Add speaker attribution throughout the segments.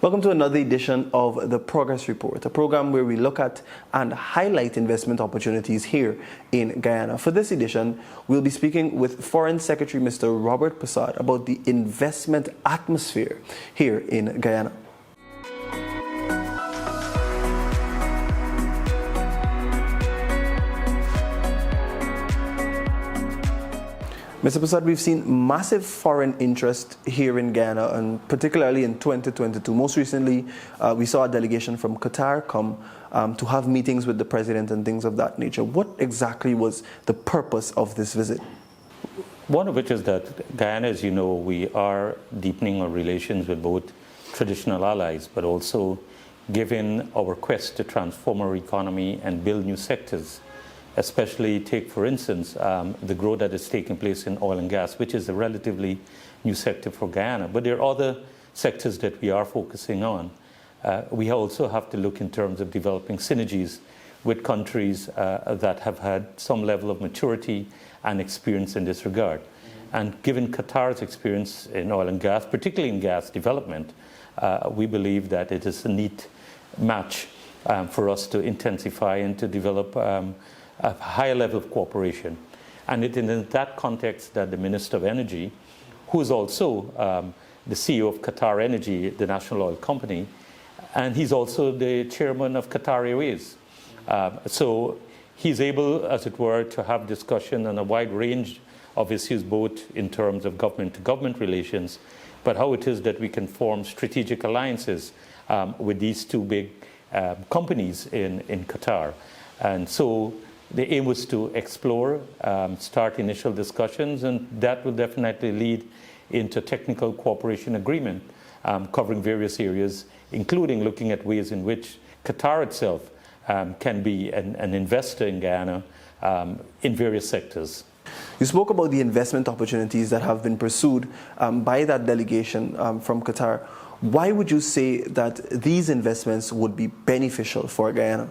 Speaker 1: Welcome to another edition of the Progress Report, a program where we look at and highlight investment opportunities here in Guyana. For this edition, we'll be speaking with Foreign Secretary Mr. Robert Prasad about the investment atmosphere here in Guyana. Mr. Prasad, we've seen massive foreign interest here in Guyana, and particularly in 2022. Most recently, we saw a delegation from Qatar come to have meetings with the president and things of that nature. What exactly was the purpose of this visit?
Speaker 2: One of which is that Guyana, as you know, we are deepening our relations with both traditional allies, but also given our quest to transform our economy and build new sectors. Especially take, for instance, the growth that is taking place in oil and gas, which is a relatively new sector for Guyana. But there are other sectors that we are focusing on. We also have to look in terms of developing synergies with countries that have had some level of maturity and experience in this regard. And given Qatar's experience in oil and gas, particularly in gas development, we believe that it is a neat match for us to intensify and to develop a higher level of cooperation. And it is in that context that the Minister of Energy, who is also the CEO of Qatar Energy, the national oil company, and he's also the chairman of Qatar Airways. So he's able, as it were, to have discussion on a wide range of issues, both in terms of government-to-government relations, but how it is that we can form strategic alliances with these two big companies in Qatar. And so the aim was to explore, start initial discussions, and that will definitely lead into technical cooperation agreement covering various areas, including looking at ways in which Qatar itself can be an investor in Guyana in various sectors.
Speaker 1: You spoke about the investment opportunities that have been pursued by that delegation from Qatar. Why would you say that these investments would be beneficial for Guyana?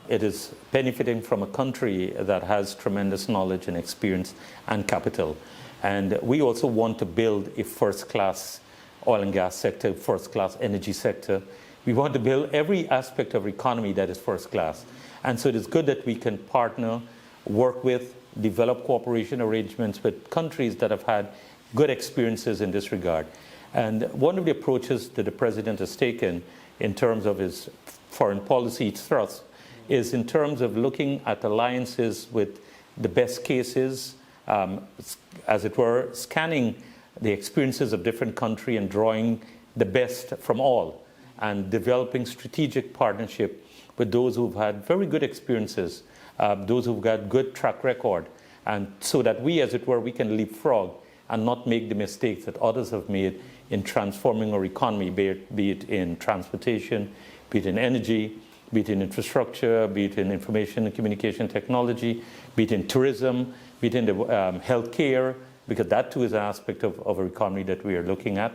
Speaker 2: It is benefiting from a country that has tremendous knowledge and experience and capital. And we also want to build a first-class oil and gas sector, first-class energy sector. We want to build every aspect of our economy that is first-class. And so it is good that we can partner, work with, develop cooperation arrangements with countries that have had good experiences in this regard. And one of the approaches that the President has taken in terms of his foreign policy thrust is in terms of looking at alliances with the best cases, as it were, scanning the experiences of different countries and drawing the best from all, and developing strategic partnership with those who've had very good experiences, those who've got good track record, and so that we, as it were, we can leapfrog and not make the mistakes that others have made in transforming our economy, be it in transportation, be it in energy, be it in infrastructure, be it in information and communication technology, be it in tourism, be it in the healthcare, because that too is an aspect of our economy that we are looking at,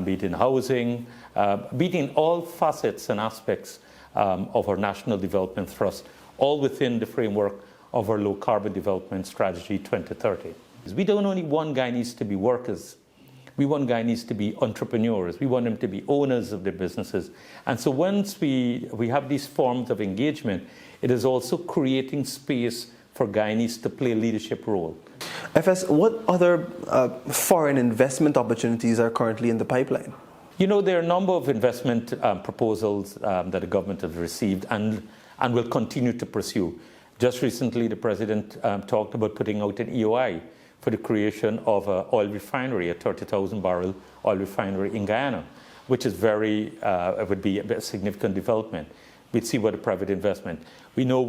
Speaker 2: be it in housing, be it in all facets and aspects of our national development thrust, all within the framework of our low carbon development strategy 2030. We don't only want Guyanese to be workers. We want Guyanese to be entrepreneurs. We want them to be owners of their businesses. And so once we have these forms of engagement, it is also creating space for Guyanese to play a leadership role.
Speaker 1: FS, what other foreign investment opportunities are currently in the pipeline?
Speaker 2: You know, there are a number of investment proposals that the government has received and will continue to pursue. Just recently, the President talked about putting out an EOI for the creation of an oil refinery, a 30,000 barrel oil refinery in Guyana, which is would be a significant development. We'd see what a private investment. We know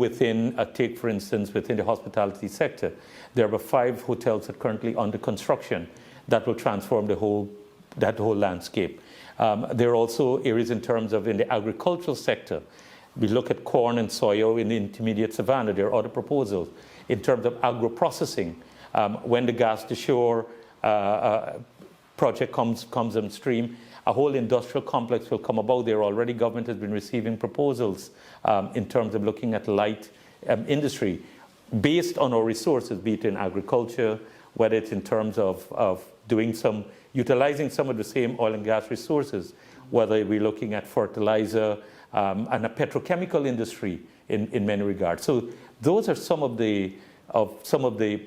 Speaker 2: take for instance, within the hospitality sector, there are 5 hotels that are currently under construction that will transform that whole landscape. There are also areas in terms of in the agricultural sector. We look at corn and soya in the intermediate savanna. There are other proposals in terms of agro-processing. When the gas to shore project comes on stream, a whole industrial complex will come about. There already government has been receiving proposals in terms of looking at light industry based on our resources, be it in agriculture, whether it's in terms of utilizing some of the same oil and gas resources, whether we're looking at fertilizer and a petrochemical industry in many regards. So those are some of the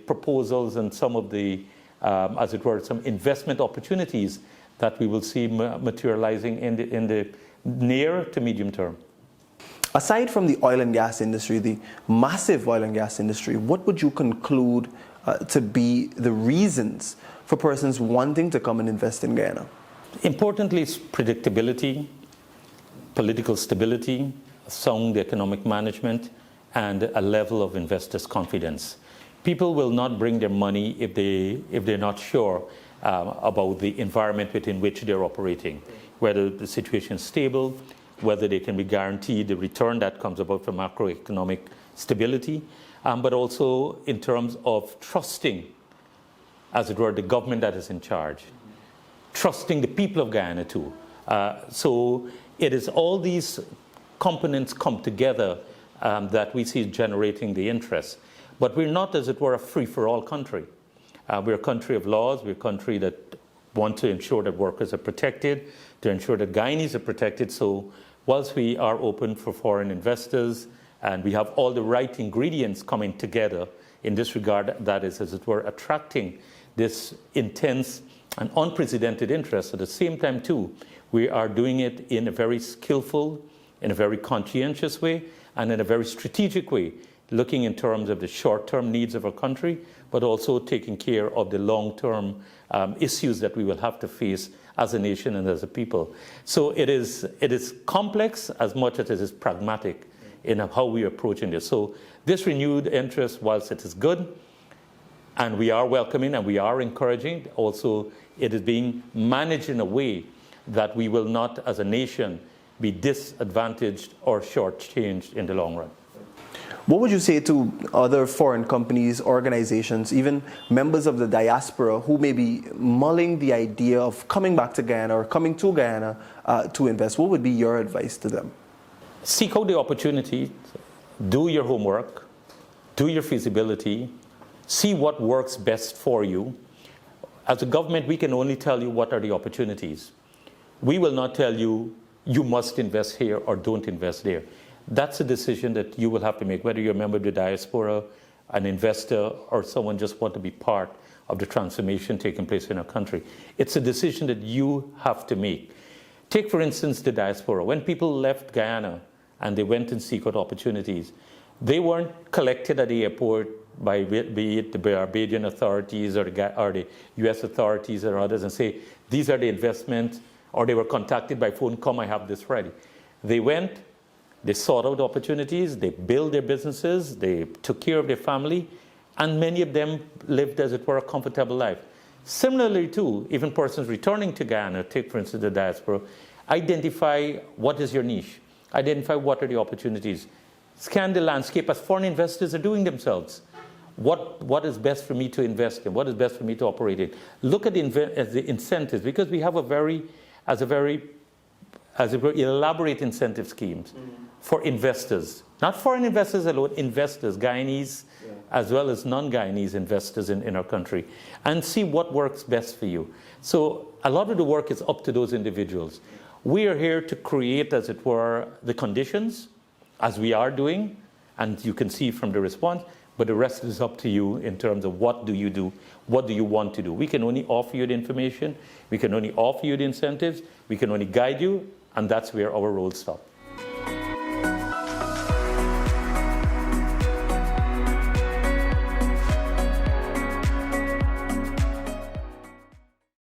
Speaker 2: proposals and some of the, as it were, some investment opportunities that we will see materializing in the near to medium term.
Speaker 1: Aside from the oil and gas industry, the massive oil and gas industry, what would you conclude to be the reasons for persons wanting to come and invest in Guyana?
Speaker 2: Importantly, it's predictability, political stability, sound economic management, and a level of investors' confidence. People will not bring their money if they're not sure about the environment within which they're operating, whether the situation is stable, whether they can be guaranteed the return that comes about from macroeconomic stability, but also in terms of trusting, as it were, the government that is in charge, trusting the people of Guyana too. So it is all these components come together that we see generating the interest. But we're not, as it were, a free-for-all country. We're a country of laws. We're a country that want to ensure that workers are protected, to ensure that Guyanese are protected. So whilst we are open for foreign investors and we have all the right ingredients coming together in this regard, that is, as it were, attracting this intense and unprecedented interest, at the same time, too, we are doing it in a very skillful, in a very conscientious way, and in a very strategic way, looking in terms of the short-term needs of our country, but also taking care of the long-term issues that we will have to face as a nation and as a people. So it is complex as much as it is pragmatic in how we are approaching this. So this renewed interest, whilst it is good, and we are welcoming and we are encouraging, also it is being managed in a way that we will not, as a nation, be disadvantaged or shortchanged in the long run.
Speaker 1: What would you say to other foreign companies, organizations, even members of the diaspora who may be mulling the idea of coming back to Guyana or coming to Guyana to invest? What would be your advice to them?
Speaker 2: Seek out the opportunity, do your homework, do your feasibility, see what works best for you. As a government, we can only tell you what are the opportunities. We will not tell you, you must invest here or don't invest there. That's a decision that you will have to make, whether you're a member of the diaspora, an investor, or someone just want to be part of the transformation taking place in our country. It's a decision that you have to make. Take, for instance, the diaspora. When people left Guyana and they went and seek out opportunities, they weren't collected at the airport by be it the Barbadian authorities or the US authorities or others and say, these are the investments, or they were contacted by phone, come, I have this ready. They went, they sought out opportunities, they built their businesses, they took care of their family, and many of them lived, as it were, a comfortable life. Similarly, too, even persons returning to Guyana, take, for instance, the diaspora, identify what is your niche, identify what are the opportunities, scan the landscape as foreign investors are doing themselves. What is best for me to invest in? What is best for me to operate in? Look at the incentives, because we have a very elaborate incentive schemes for investors, not foreign investors alone, investors, Guyanese, as well as non-Guyanese investors in our country, and see what works best for you. So a lot of the work is up to those individuals. We are here to create, as it were, the conditions, as we are doing, and you can see from the response, but the rest is up to you in terms of what do you do, what do you want to do. We can only offer you the information, we can only offer you the incentives, we can only guide you, and that's where our role stops.